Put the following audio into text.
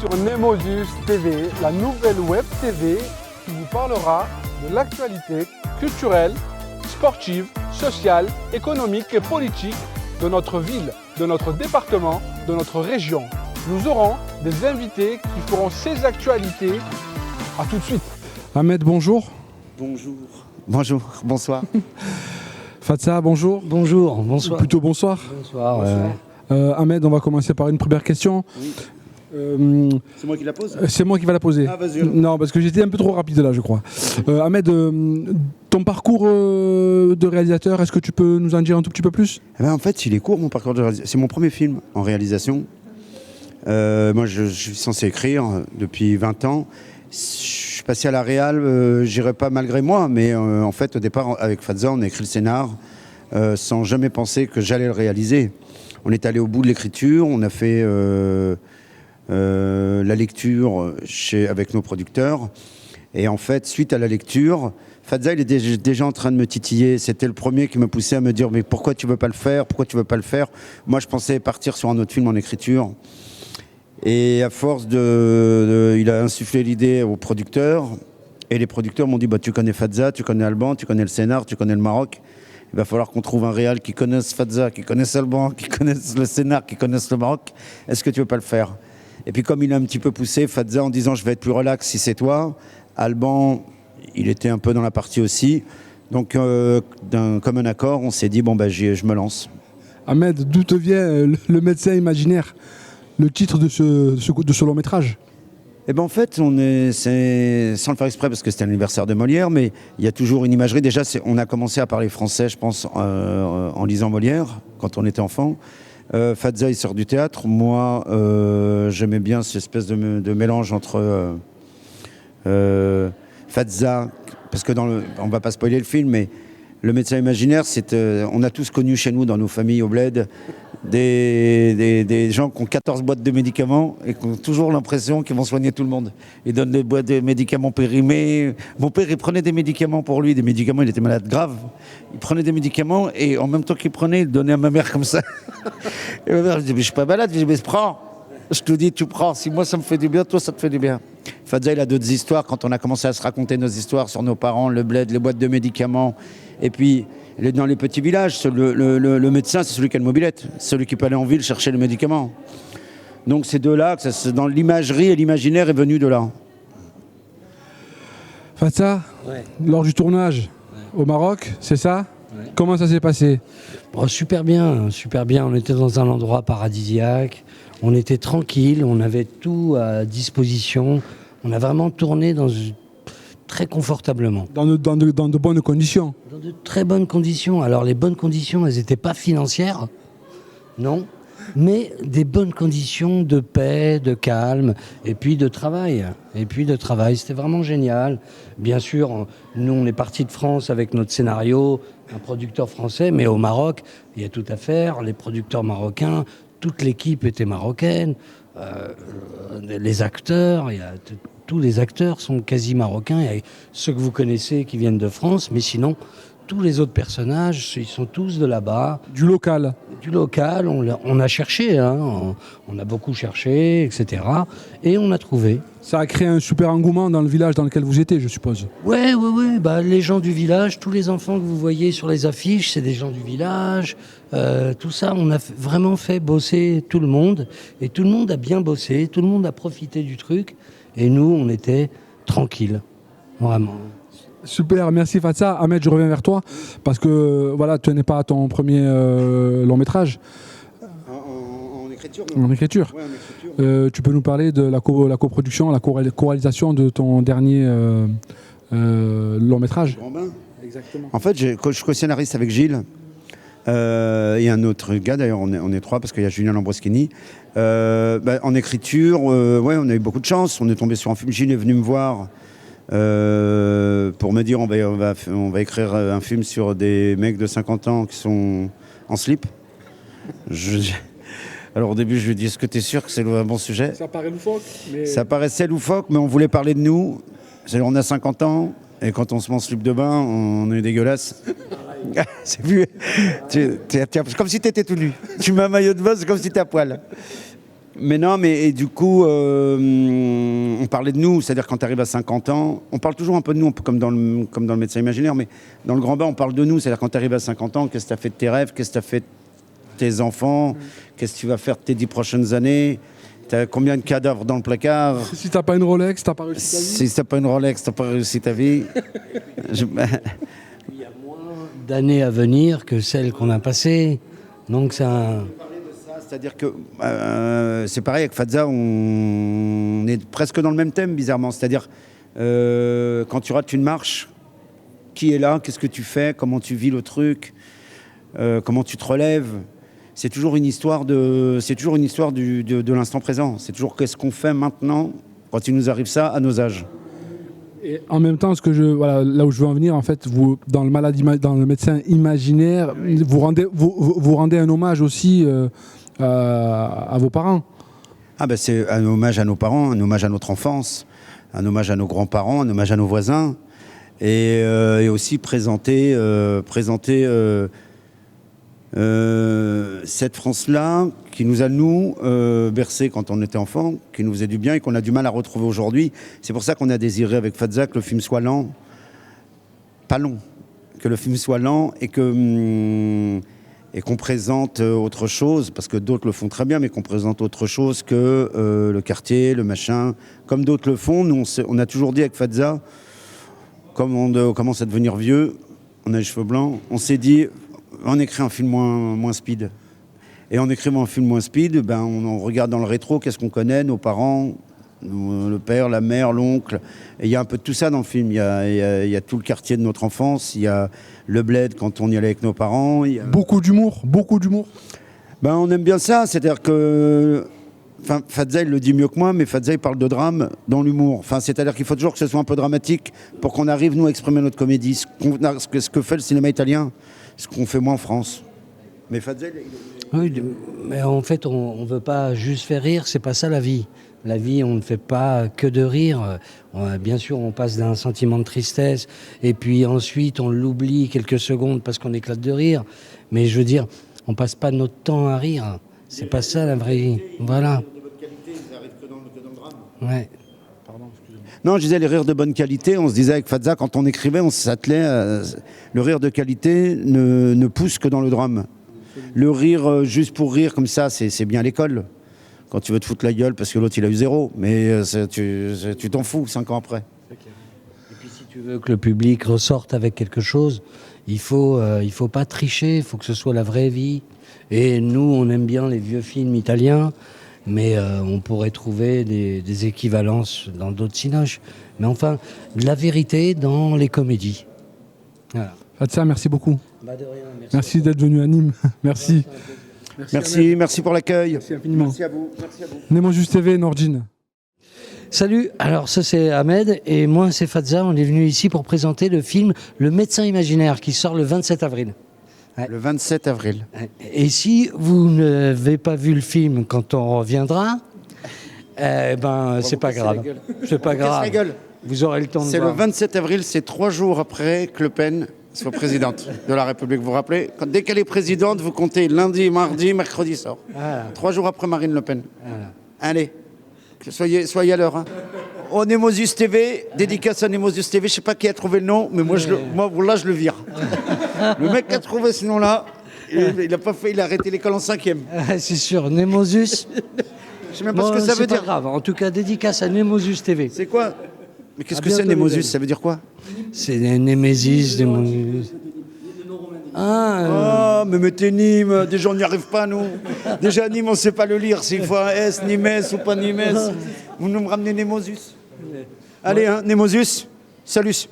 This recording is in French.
sur Nemosus TV, la nouvelle web TV qui vous parlera de l'actualité culturelle, sportive, sociale, économique et politique de notre ville, de notre département, de notre région. Nous aurons des invités qui feront ces actualités. A tout de suite. Ahmed, bonjour. Bonjour. Bonjour, bonsoir. Fatsa, bonjour. Bonjour, bonsoir. Plutôt bonsoir. Bonsoir. Ahmed, on va commencer par une première question. Oui. C'est moi qui la pose? C'est moi qui va la poser. Ah, vas-y. Non, parce que j'étais un peu trop rapide là, je crois. Ahmed, ton parcours de réalisateur, est-ce que tu peux nous en dire un tout petit peu plus? En fait, il est court mon parcours de réalisation. C'est mon premier film en réalisation. Moi, je suis censé écrire depuis 20 ans. Je suis passé à la réal, j'irai pas malgré moi, mais en fait, au départ, avec Fadza, on a écrit le scénar sans jamais penser que j'allais le réaliser. On est allé au bout de l'écriture, on a fait la lecture avec nos producteurs. Et en fait, suite à la lecture, Fadza, il est déjà en train de me titiller. C'était le premier qui me poussait à me dire « Mais pourquoi tu veux pas le faire? Pourquoi tu veux pas le faire ?» Moi, je pensais partir sur un autre film en écriture. Et à force il a insufflé l'idée aux producteurs. Et les producteurs m'ont dit bah, « Tu connais Fadza, tu connais Alban, tu connais le scénar, tu connais le Maroc. Il va falloir qu'on trouve un réal qui connaisse Fadza, qui connaisse Alban, qui connaisse le scénar, qui connaisse le Maroc. Est-ce que tu veux pas le faire ?» Et puis comme il a un petit peu poussé Fadza en disant « Je vais être plus relax si c'est toi », Alban, il était un peu dans la partie aussi. Donc comme un accord, on s'est dit « Bon, bah, je me lance ». Ahmed, d'où te vient le médecin imaginaire, le titre de ce long métrage? Eh ben en fait, c'est sans le faire exprès parce que c'était l'anniversaire de Molière, mais il y a toujours une imagerie. Déjà, on a commencé à parler français, je pense, en lisant Molière, quand on était enfant. Fadza, il sort du théâtre. Moi, j'aimais bien cette espèce de mélange entre Fadza, parce que on va pas spoiler le film, mais le médecin imaginaire, on a tous connu chez nous, dans nos familles au bled, des gens qui ont 14 boîtes de médicaments et qui ont toujours l'impression qu'ils vont soigner tout le monde. Ils donnent des boîtes de médicaments périmés. Mon père, il prenait des médicaments pour lui, des médicaments, il était malade grave. Il prenait des médicaments et en même temps qu'il prenait, il donnait à ma mère comme ça. Et ma mère, je dis, mais je suis pas malade. Je dis, mais prends. Je te dis, tu prends. Si moi, ça me fait du bien, toi, ça te fait du bien. Fadza, il a d'autres histoires. Quand on a commencé à se raconter nos histoires sur nos parents, le bled, les boîtes de médicaments, et puis dans les petits villages, le médecin, c'est celui qui a le mobilette, celui qui peut aller en ville chercher le médicament. Donc c'est de là que dans l'imagerie et l'imaginaire est venu de là. Fatsa, Ouais. Lors du tournage au Maroc, c'est ça? Ouais. Comment ça s'est passé? Bon, super bien, super bien. On était dans un endroit paradisiaque, on était tranquille, on avait tout à disposition. On a vraiment tourné très confortablement. Dans de bonnes conditions? Dans de très bonnes conditions. Alors les bonnes conditions, elles n'étaient pas financières, non, mais des bonnes conditions de paix, de calme, et puis de travail. C'était vraiment génial. Bien sûr, nous, on est partis de France avec notre scénario, un producteur français, mais au Maroc, il y a tout à faire. Les producteurs marocains, toute l'équipe était marocaine. Les acteurs, tous les acteurs sont quasi marocains. Il y a ceux que vous connaissez qui viennent de France, mais sinon, tous les autres personnages, ils sont tous de là-bas. Du local? Du local, on a cherché, hein, on a beaucoup cherché, etc. Et on a trouvé. Ça a créé un super engouement dans le village dans lequel vous étiez, je suppose. Ouais, bah, les gens du village, tous les enfants que vous voyez sur les affiches, c'est des gens du village. Tout ça, on a vraiment fait bosser tout le monde. Et tout le monde a bien bossé, tout le monde a profité du truc. Et nous, on était tranquilles, vraiment. Super, merci Fatsa. Ahmed, je reviens vers toi, parce que voilà, tu n'es pas à ton premier long métrage. En écriture, En écriture. Ouais, en écriture. Tu peux nous parler de la coproduction, la co-réalisation de ton dernier long métrage? Grand bain. Exactement. En fait, je suis co-scénariste avec Gilles et un autre gars, d'ailleurs, on est trois parce qu'il y a Julien Lambroschini. En écriture, ouais, on a eu beaucoup de chance. On est tombé sur un film. Gilles est venu me voir pour me dire on va écrire un film sur des mecs de 50 ans qui sont en slip. Alors au début, je lui ai dit est-ce que tu es sûr que c'est un bon sujet? Ça paraît loufoque, mais... Ça paraissait loufoque, mais on voulait parler de nous. On a 50 ans, et quand on se met en slip de bain, on est dégueulasse. C'est vu. C'est comme si tu étais tout nu. Tu mets un maillot de bain, c'est comme si tu étais à poil. Mais non, mais et du coup, on parlait de nous, c'est-à-dire quand tu arrives à 50 ans, on parle toujours un peu de nous, un peu comme dans le médecin imaginaire, mais dans le grand bain, on parle de nous, c'est-à-dire quand tu arrives à 50 ans, qu'est-ce que tu as fait de tes rêves, qu'est-ce que tu as fait de tes enfants, qu'est-ce que tu vas faire de tes 10 prochaines années, tu as combien de cadavres dans le placard. Si t'as pas une Rolex, t'as pas réussi ta vie. Si t'as pas une Rolex, t'as pas réussi ta vie. Il y a moins d'années à venir que celles qu'on a passées. Donc c'est un... C'est-à-dire que c'est pareil avec Fadza, on est presque dans le même thème, bizarrement. C'est-à-dire, quand tu rates une marche, qui est là, qu'est-ce que tu fais, comment tu vis le truc, comment tu te relèves. C'est toujours une histoire de l'instant présent. C'est toujours qu'est-ce qu'on fait maintenant, quand il nous arrive ça, à nos âges. Et en même temps, là où je veux en venir, en fait, vous, dans le médecin imaginaire, vous rendez un hommage aussi à vos parents. Ah ben c'est un hommage à nos parents, un hommage à notre enfance, un hommage à nos grands-parents, un hommage à nos voisins, et aussi présenter cette France-là qui nous a, nous, bercés quand on était enfant, qui nous faisait du bien et qu'on a du mal à retrouver aujourd'hui. C'est pour ça qu'on a désiré avec Fadza que le film soit lent, pas long, que le film soit lent et qu'on présente autre chose, parce que d'autres le font très bien, mais qu'on présente autre chose que le quartier, le machin, comme d'autres le font. Nous, on a toujours dit avec Fadza, comme on commence à devenir vieux, on a les cheveux blancs, on s'est dit, on écrit un film moins speed. Et en écrivant un film moins speed, ben, on regarde dans le rétro, qu'est-ce qu'on connaît, nos parents, le père, la mère, l'oncle. Et il y a un peu de tout ça dans le film. Il y a tout le quartier de notre enfance, il y a le bled quand on y allait avec nos parents. Beaucoup d'humour. Ben, on aime bien ça, c'est-à-dire que... Enfin, Fadza, il le dit mieux que moi, mais Fadza, il parle de drame dans l'humour. Enfin, c'est-à-dire qu'il faut toujours que ce soit un peu dramatique pour qu'on arrive, nous, à exprimer notre comédie. Ce que fait le cinéma italien, ce qu'on fait moins en France. Mais Fadza, Oui, mais en fait, on ne veut pas juste faire rire, c'est pas ça la vie. La vie, on ne fait pas que de rire. Bien sûr, on passe d'un sentiment de tristesse, et puis ensuite, on l'oublie quelques secondes parce qu'on éclate de rire. Mais je veux dire, on passe pas notre temps à rire. C'est pas ça la vraie vie. Voilà. Ouais. Non, je disais les rires de bonne qualité. On se disait avec Fadza, quand on écrivait, on s'attelait. Le rire de qualité ne pousse que dans le drame. Le rire juste pour rire comme ça, c'est bien à l'école. Quand tu veux te foutre la gueule parce que l'autre il a eu 0. Mais tu t'en fous 5 ans après. Et puis si tu veux que le public ressorte avec quelque chose, il faut pas tricher, il faut que ce soit la vraie vie. Et nous, on aime bien les vieux films italiens, mais on pourrait trouver des équivalences dans d'autres cinoches. Mais enfin, de la vérité dans les comédies. Voilà. Fadza, merci beaucoup. Bah de rien, merci d'être venu à Nîmes. Merci. Merci pour l'accueil. Merci infiniment. Merci à vous. Nemosus TV, Nordine. Salut, alors ça c'est Ahmed et moi c'est Fadza. On est venu ici pour présenter le film Le médecin imaginaire qui sort le 27 avril. Ouais. Le 27 avril. Et si vous n'avez pas vu le film quand on reviendra, c'est pas grave. C'est pas grave. Vous aurez le temps de voir. C'est le 27 avril, c'est 3 jours après que Le Pen soit présidente de la République. Vous vous rappelez ? Dès qu'elle est présidente, vous comptez lundi, mardi, mercredi sort. Voilà. 3 jours après Marine Le Pen. Voilà. Allez, soyez à l'heure. Hein. Oh, Nemosus TV, dédicace à Nemosus TV. Je sais pas qui a trouvé le nom, mais moi là je le vire. Le mec qui a trouvé ce nom-là, il a pas fait, il a arrêté l'école en 5e. C'est sûr, Nemosus. Je sais même pas ce que ça veut dire. C'est pas grave. En tout cas, dédicace à Nemosus TV. C'est quoi ? Mais qu'est-ce que c'est Nemosus ? Ça veut dire quoi ? C'est Némésis, Nemosus. Ah, mais mettez Nîmes, déjà on n'y arrive pas nous. Déjà Nîmes on ne sait pas le lire, s'il faut un S, Nimes ou pas Nimes. Vous nous me ramenez Nemosus. Allez, hein, Nemosus, salut.